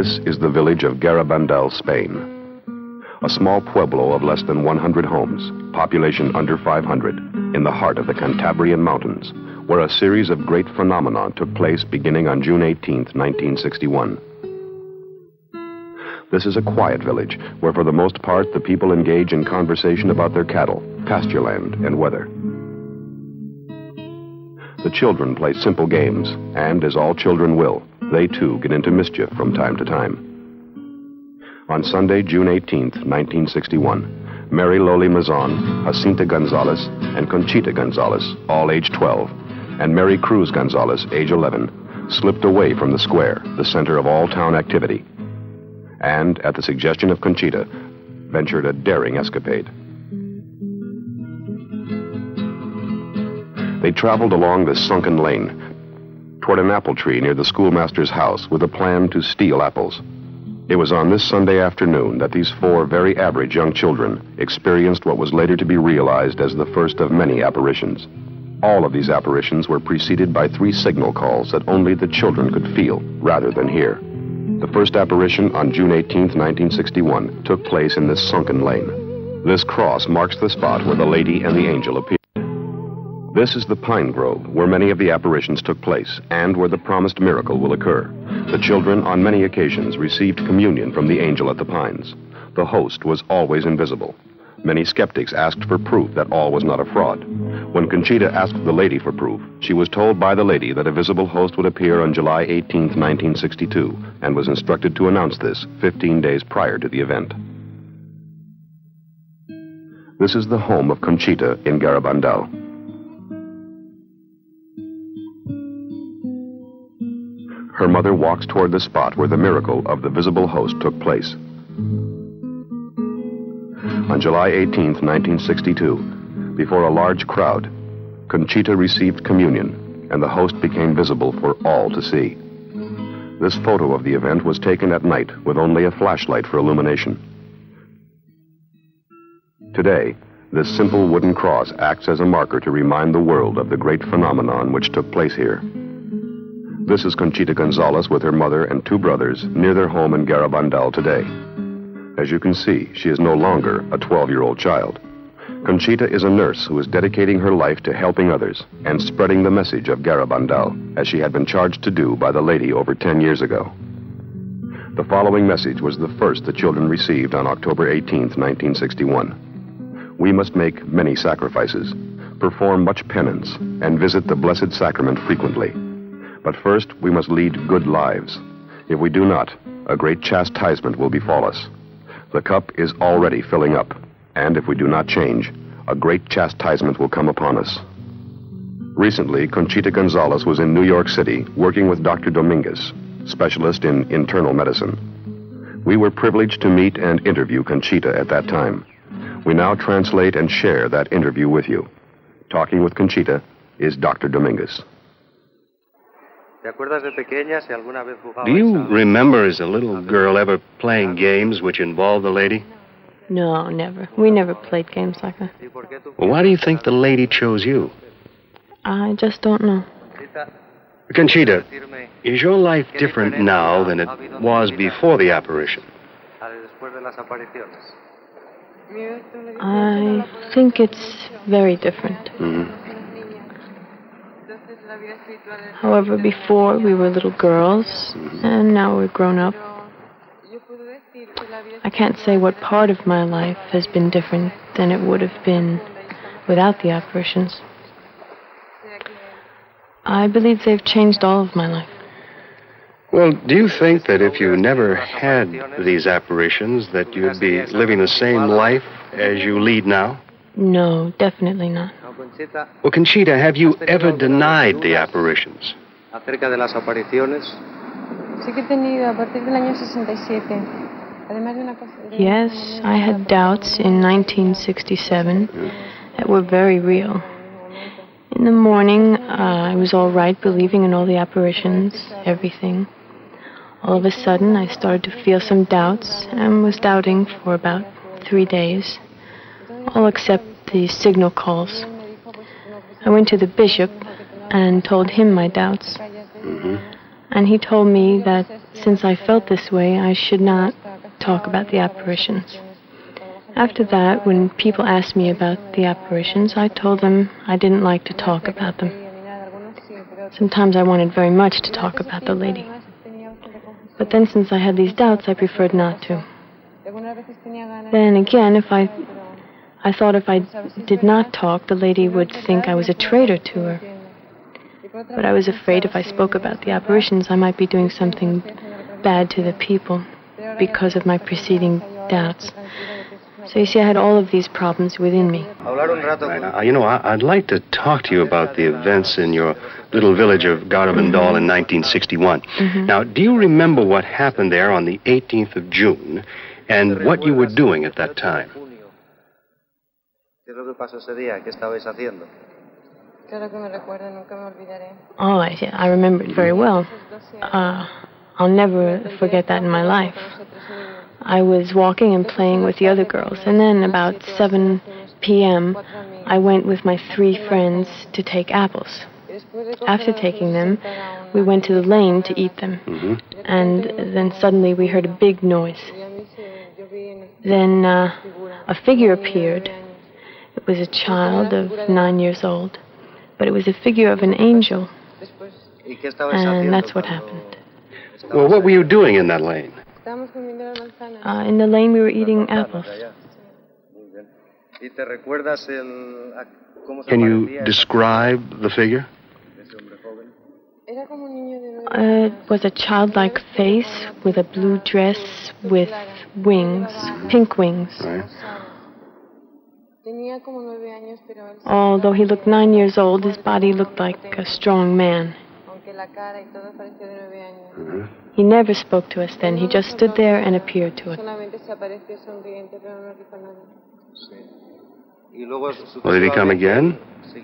This is the village of Garabandal, Spain. A small pueblo of less than 100 homes, population under 500, in the heart of the Cantabrian Mountains, where a series of great phenomena took place beginning on June 18, 1961. This is a quiet village where for the most part the people engage in conversation about their cattle, pasture land, and weather. The children play simple games, and as all children will, they too get into mischief from time to time. On Sunday, June 18, 1961, Mary Loli Mazon, Jacinta Gonzalez, and Conchita Gonzalez, all age 12, and Mary Cruz Gonzalez, age 11, slipped away from the square, the center of all town activity, and, at the suggestion of Conchita, ventured a daring escapade. They traveled along the sunken lane toward an apple tree near the schoolmaster's house with a plan to steal apples. It was on this Sunday afternoon that these four very average young children experienced what was later to be realized as the first of many apparitions. All of these apparitions were preceded by 3 signal calls that only the children could feel rather than hear. The first apparition on June 18, 1961, took place in this sunken lane. This cross marks the spot where the lady and the angel appeared. This is the pine grove where many of the apparitions took place and where the promised miracle will occur. The children on many occasions received communion from the angel at the pines. The host was always invisible. Many skeptics asked for proof that all was not a fraud. When Conchita asked the lady for proof, she was told by the lady that a visible host would appear on July 18, 1962, and was instructed to announce this 15 days prior to the event. This is the home of Conchita in Garabandal. Her mother walks toward the spot where the miracle of the visible host took place. On July 18, 1962, before a large crowd, Conchita received communion, and the host became visible for all to see. This photo of the event was taken at night with only a flashlight for illumination. Today, this simple wooden cross acts as a marker to remind the world of the great phenomenon which took place here. This is Conchita Gonzalez with her mother and 2 brothers near their home in Garabandal today. As you can see, she is no longer a 12-year-old child. Conchita is a nurse who is dedicating her life to helping others and spreading the message of Garabandal, as she had been charged to do by the lady over 10 years ago. The following message was the first the children received on October 18, 1961. We must make many sacrifices, perform much penance, and visit the Blessed Sacrament frequently. But first, we must lead good lives. If we do not, a great chastisement will befall us. The cup is already filling up, and if we do not change, a great chastisement will come upon us. Recently, Conchita Gonzalez was in New York City working with Dr. Dominguez, specialist in internal medicine. We were privileged to meet and interview Conchita at that time. We now translate and share that interview with you. Talking with Conchita is Dr. Dominguez. Do you remember as a little girl ever playing games which involved the lady? No, never. We never played games like that. Well, why do you think the lady chose you? I just don't know. Conchita, is your life different now than it was before the apparition? I think it's very different. Mm-hmm. However, before we were little girls, and now we're grown up. I can't say what part of my life has been different than it would have been without the apparitions. I believe they've changed all of my life. Well, do you think that if you never had these apparitions, that you'd be living the same life as you lead now? No, definitely not. Well, Conchita, have you ever denied the apparitions? Yes, I had doubts in 1967 that were very real. In the morning, I was all right, believing in all the apparitions, everything. All of a sudden, I started to feel some doubts and was doubting for about 3 days, all except the signal calls. I went to the bishop and told him my doubts. And he told me that since I felt this way, I should not talk about the apparitions. After that, when people asked me about the apparitions, I told them I didn't like to talk about them. Sometimes I wanted very much to talk about the lady. But then since I had these doubts, I preferred not to. Then again, I thought if I did not talk, the lady would think I was a traitor to her. But I was afraid if I spoke about the apparitions, I might be doing something bad to the people because of my preceding doubts. So you see, I had all of these problems within me. Right. You know, I'd like to talk to you about the events in your little village of Garabandal in 1961. Now, do you remember what happened there on the 18th of June and what you were doing at that time? Oh, I remember it very well. I'll never forget that in my life. I was walking and playing with the other girls, and then about 7 p.m., I went with my 3 friends to take apples. After taking them, we went to the lane to eat them, and then suddenly we heard a big noise. Then a figure appeared. It was a child of 9 years old, but it was a figure of an angel, and that's what happened. Well, what were you doing in that lane? In the lane, we were eating apples. Can you describe the figure? It was a childlike face with a blue dress with wings, pink wings. Right. Although he looked 9 years old, his body looked like a strong man. He never spoke to us then. He just stood there and appeared to us. Well, did he come again?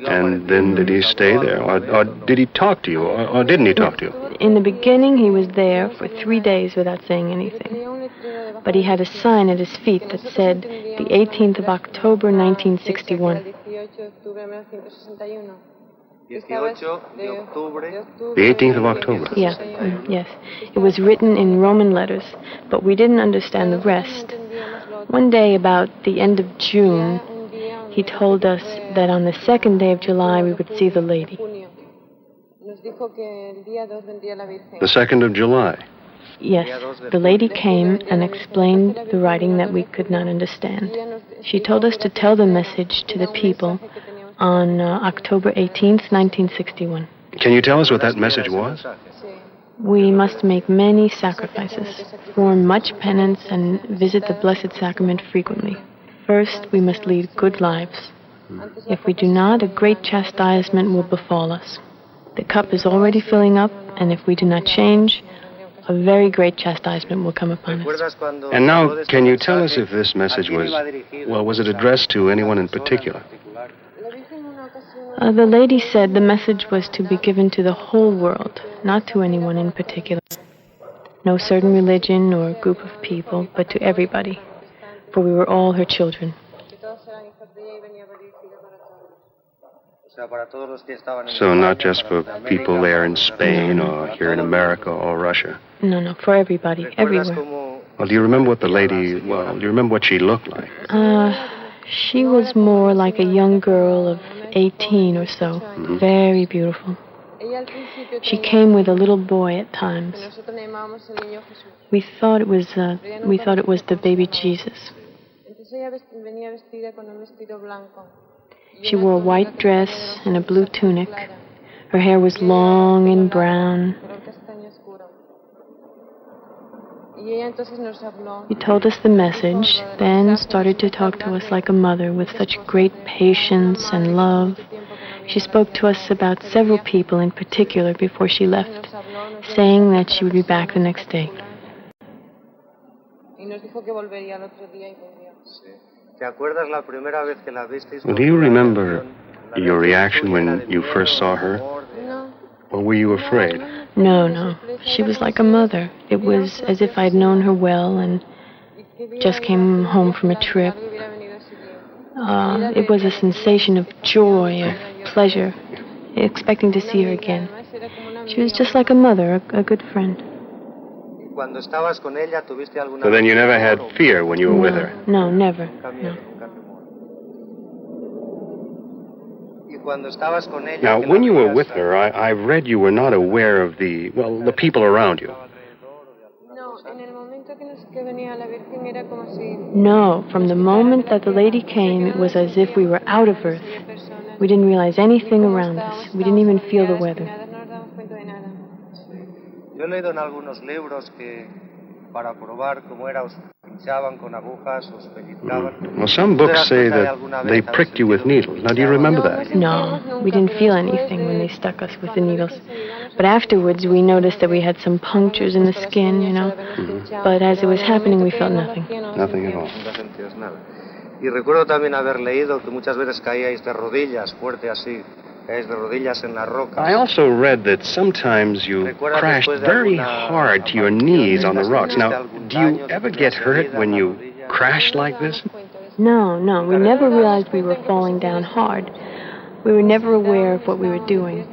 And then did he stay there? Or did he talk to you? Or didn't he talk to you? In the beginning, he was there for 3 days without saying anything. But he had a sign at his feet that said the 18th of October, 1961. The 18th of October? Yeah, yes. It was written in Roman letters, but we didn't understand the rest. One day, about the end of June, he told us that on the 2nd day of July we would see the lady. The 2nd of July? Yes, the lady came and explained the writing that we could not understand. She told us to tell the message to the people on October 18th, 1961. Can you tell us what that message was? We must make many sacrifices, perform much penance, and visit the Blessed Sacrament frequently. First, we must lead good lives. If we do not, a great chastisement will befall us. The cup is already filling up, and if we do not change, a very great chastisement will come upon us. And now, can you tell us if this message was it addressed to anyone in particular? The lady said the message was to be given to the whole world, not to anyone in particular. No certain religion or group of people, but to everybody, for we were all her children. So not just for people there in Spain or here in America or Russia? No, for everybody, everywhere. Well, do you remember what she looked like? She was more like a young girl of 18 or so, very beautiful. She came with a little boy at times. We thought it was the baby Jesus. She wore a white dress and a blue tunic. Her hair was long and brown. He told us the message, then started to talk to us like a mother with such great patience and love. She spoke to us about several people in particular before she left, saying that she would be back the next day. Well, do you remember your reaction when you first saw her? Or were you afraid? No. She was like a mother. It was as if I'd known her well and just came home from a trip. It was a sensation of joy, of pleasure, expecting to see her again. She was just like a mother, a good friend. So then you never had fear when you were with her? No, never. No. Now, when you were with her, I've read you were not aware of the people around you. No, from the moment that the lady came, it was as if we were out of Earth. We didn't realize anything around us. We didn't even feel the weather. Well, some books say that they pricked you with needles. Now, do you remember that? No, we didn't feel anything when they stuck us with the needles. But afterwards, we noticed that we had some punctures in the skin, you know. Mm-hmm. But as it was happening, we felt nothing. Nothing at all. Y recuerdo también haber leído que muchas veces caíais de rodillas, fuerte así. I also read that sometimes you crashed very hard to your knees on the rocks. Now, do you ever get hurt when you crash like this? No, we never realized we were falling down hard. We were never aware of what we were doing.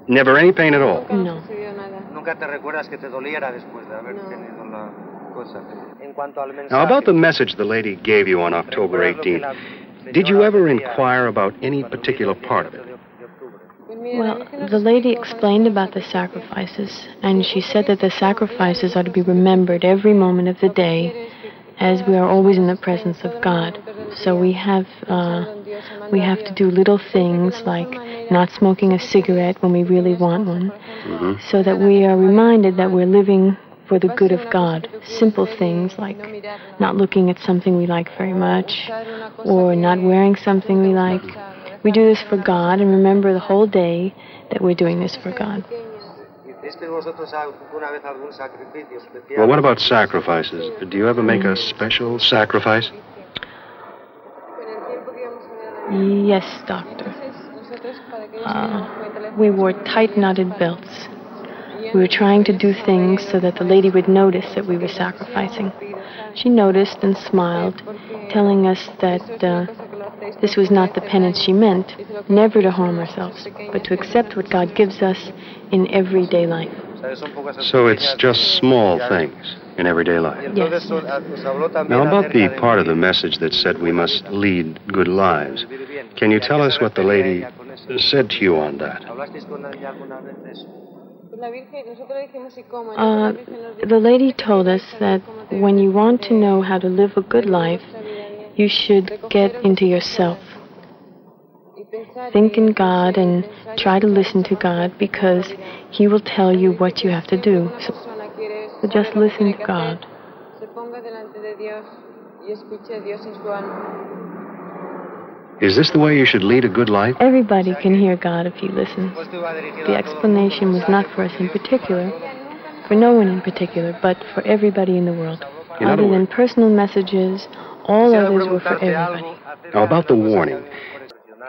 Never any pain at all? No. Now, about the message the lady gave you on October 18th, did you ever inquire about any particular part of it? Well, the lady explained about the sacrifices, and she said that the sacrifices are to be remembered every moment of the day, as we are always in the presence of God. So we have to do little things like not smoking a cigarette when we really want one, so that we are reminded that we're living for the good of God. Simple things like not looking at something we like very much, or not wearing something we like. We do this for God and remember the whole day that we're doing this for God. Well, what about sacrifices? Do you ever make a special sacrifice? Yes, Doctor. We wore tight knotted belts. We were trying to do things so that the lady would notice that we were sacrificing. She noticed and smiled, telling us that this was not the penance she meant, never to harm ourselves, but to accept what God gives us in everyday life. So it's just small things in everyday life? Yes. Now, about the part of the message that said we must lead good lives, can you tell us what the lady said to you on that? The lady told us that when you want to know how to live a good life, you should get into yourself. Think in God and try to listen to God, because He will tell you what you have to do. So just listen to God. Is this the way you should lead a good life? Everybody can hear God if he listens. The explanation was not for us in particular, for no one in particular, but for everybody in the world. Other than personal messages, all others were for everybody. Now, about the warning.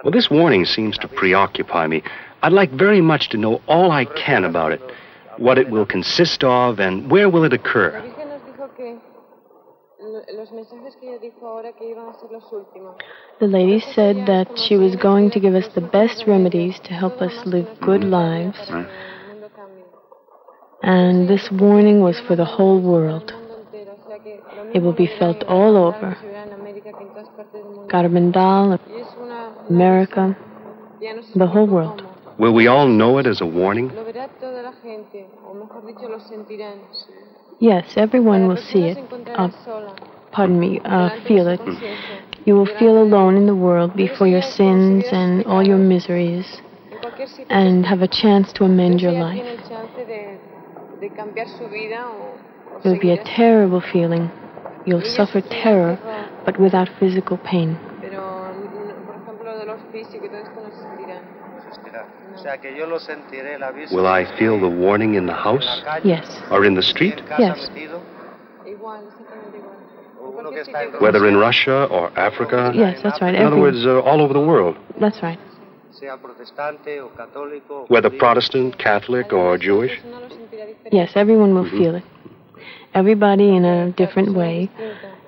Well, this warning seems to preoccupy me. I'd like very much to know all I can about it, what it will consist of, and where will it occur. The lady said that she was going to give us the best remedies to help us live good lives. And this warning was for the whole world. It will be felt all over. Garabandal, America, the whole world. Will we all know it as a warning? Yes, everyone will see it. Feel it. You will feel alone in the world before your sins and all your miseries, and have a chance to amend your life. It will be a terrible feeling. You'll suffer terror, but without physical pain. Will I feel the warning in the house? Yes. Or in the street? Yes. Whether in Russia or Africa? Yes, that's right. In other words, all over the world? That's right. Whether Protestant, Catholic, or Jewish? Yes, everyone will feel it. Everybody in a different way.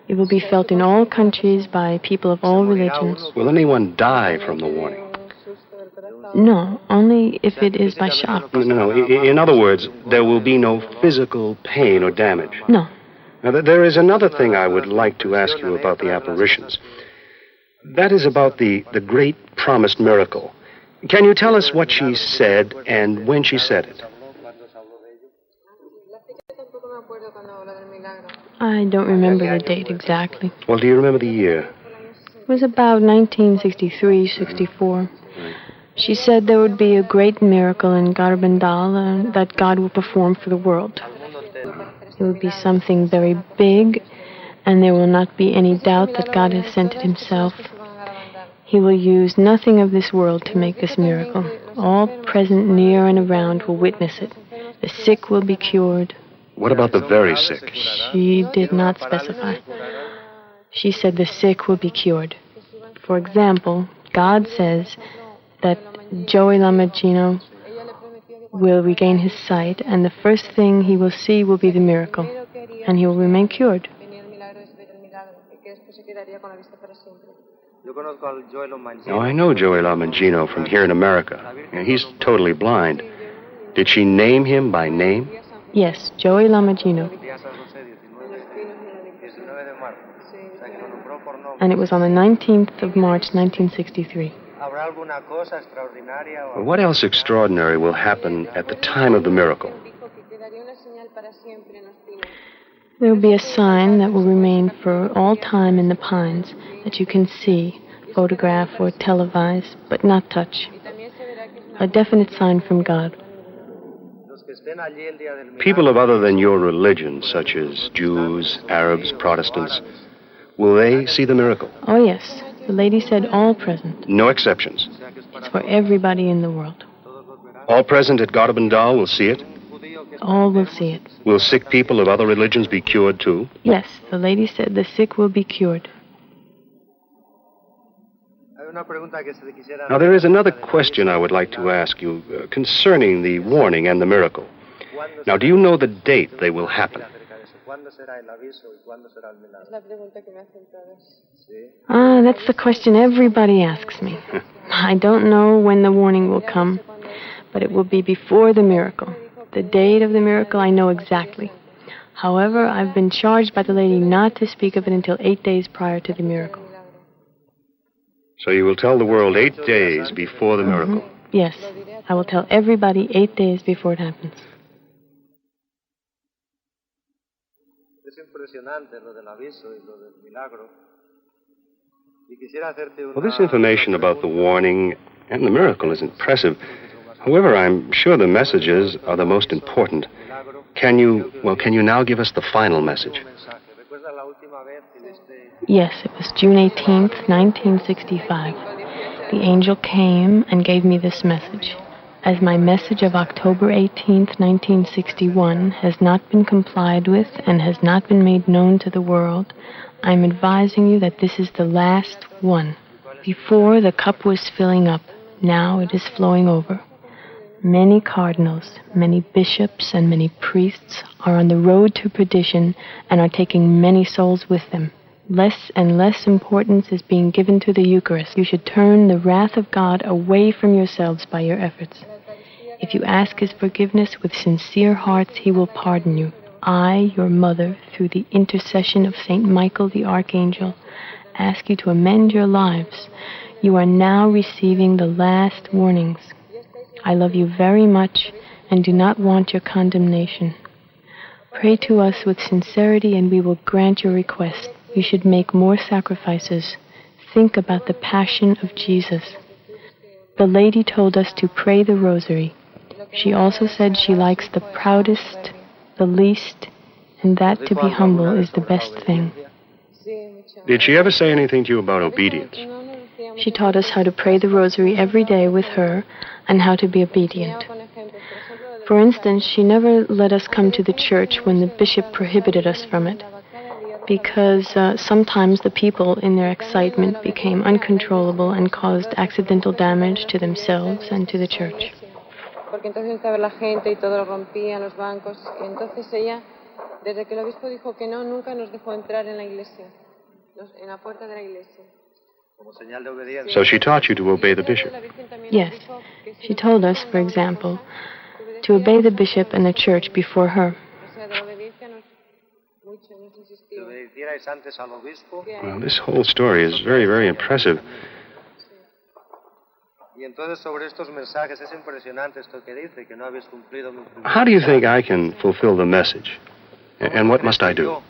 It will be felt in all countries by people of all religions. Will anyone die from the warning? No, only if it is by shock. No. In other words, there will be no physical pain or damage. No. Now, there is another thing I would like to ask you about the apparitions. That is about the great promised miracle. Can you tell us what she said and when she said it? I don't remember the date exactly. Well, do you remember the year? It was about 1963, 64. She said there would be a great miracle in Garabandal that God will perform for the world. It will be something very big, and there will not be any doubt that God has sent it himself. He will use nothing of this world to make this miracle. All present near and around will witness it. The sick will be cured. What about the very sick? She did not specify. She said the sick will be cured. For example, God says that Joey Lamagino will regain his sight, and the first thing he will see will be the miracle, and he will remain cured. Now, I know Joey Lamagino from here in America. He's totally blind. Did she name him by name? Yes, Joey Lamagino. And it was on the 19th of March, 1963. Well, what else extraordinary will happen at the time of the miracle? There will be a sign that will remain for all time in the pines that you can see, photograph, or televise, but not touch. A definite sign from God. People of other than your religion, such as Jews, Arabs, Protestants, will they see the miracle? Oh, yes. The lady said all present. No exceptions. It's for everybody in the world. All present at Garabandal will see it? All will see it. Will sick people of other religions be cured too? Yes, the lady said the sick will be cured. Now, there is another question I would like to ask you concerning the warning and the miracle. Now, do you know the date they will happen? That's the question everybody asks me. I don't know when the warning will come, but it will be before the miracle. The date of the miracle I know exactly. However, I've been charged by the lady not to speak of it until 8 days prior to the miracle. So you will tell the world 8 days before the miracle? Yes, I will tell everybody 8 days before it happens. Well, this information about the warning and the miracle is impressive. However, I'm sure the messages are the most important. Can you now give us the final message? Yes, it was June 18th, 1965. The angel came and gave me this message. As my message of October 18th, 1961 has not been complied with and has not been made known to the world, I'm advising you that this is the last one. Before, the cup was filling up. Now it is flowing over. Many cardinals, many bishops, and many priests are on the road to perdition and are taking many souls with them. Less and less importance is being given to the Eucharist. You should turn the wrath of God away from yourselves by your efforts. If you ask his forgiveness with sincere hearts, he will pardon you. I, your mother, through the intercession of Saint Michael the Archangel, ask you to amend your lives. You are now receiving the last warnings. I love you very much and do not want your condemnation. Pray to us with sincerity and we will grant your request. You should make more sacrifices. Think about the passion of Jesus. The lady told us to pray the rosary. She also said she likes the proudest, the least, and that to be humble is the best thing. Did she ever say anything to you about obedience? She taught us how to pray the rosary every day with her and how to be obedient. For instance, she never let us come to the church when the bishop prohibited us from it, because sometimes the people in their excitement became uncontrollable and caused accidental damage to themselves and to the church. Desde que el obispo dijo que no, nunca nos dejó entrar en la iglesia, en la puerta de la iglesia. So she taught you to obey the bishop. Yes. She told us, for example, to obey the bishop and the church before her. Well, this whole story is very, very impressive. How do you think I can fulfill the message? And what must I do?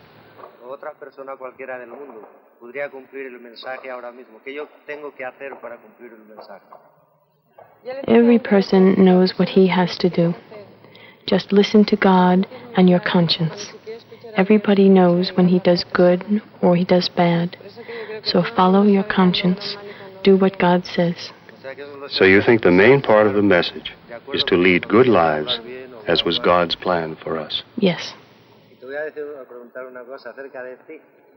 Every person knows what he has to do. Just listen to God and your conscience. Everybody knows when he does good or he does bad. So follow your conscience. Do what God says. So you think the main part of the message is to lead good lives, as was God's plan for us? Yes.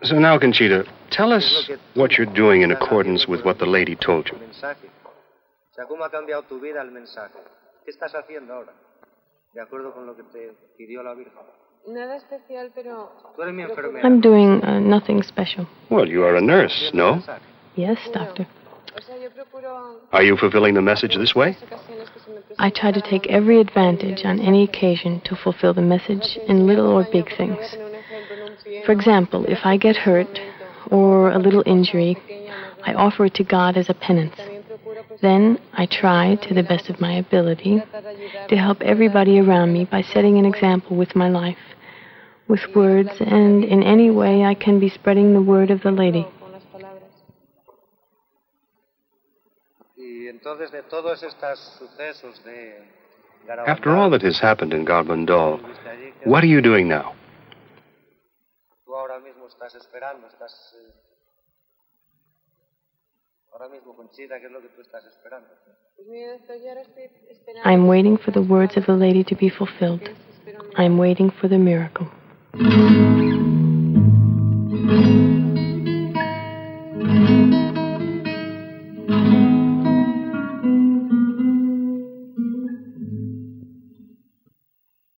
So now, Conchita, tell us what you're doing in accordance with what the lady told you. I'm doing nothing special. Well, you are a nurse, no? Yes, doctor. Are you fulfilling the message this way? I try to take every advantage on any occasion to fulfill the message in little or big things. For example, if I get hurt or a little injury, I offer it to God as a penance. Then I try, to the best of my ability, to help everybody around me by setting an example with my life, with words, and in any way I can be spreading the word of the lady. After all that has happened in Garabandal, what are you doing now? I'm waiting for the words of the lady to be fulfilled. I'm waiting for the miracle.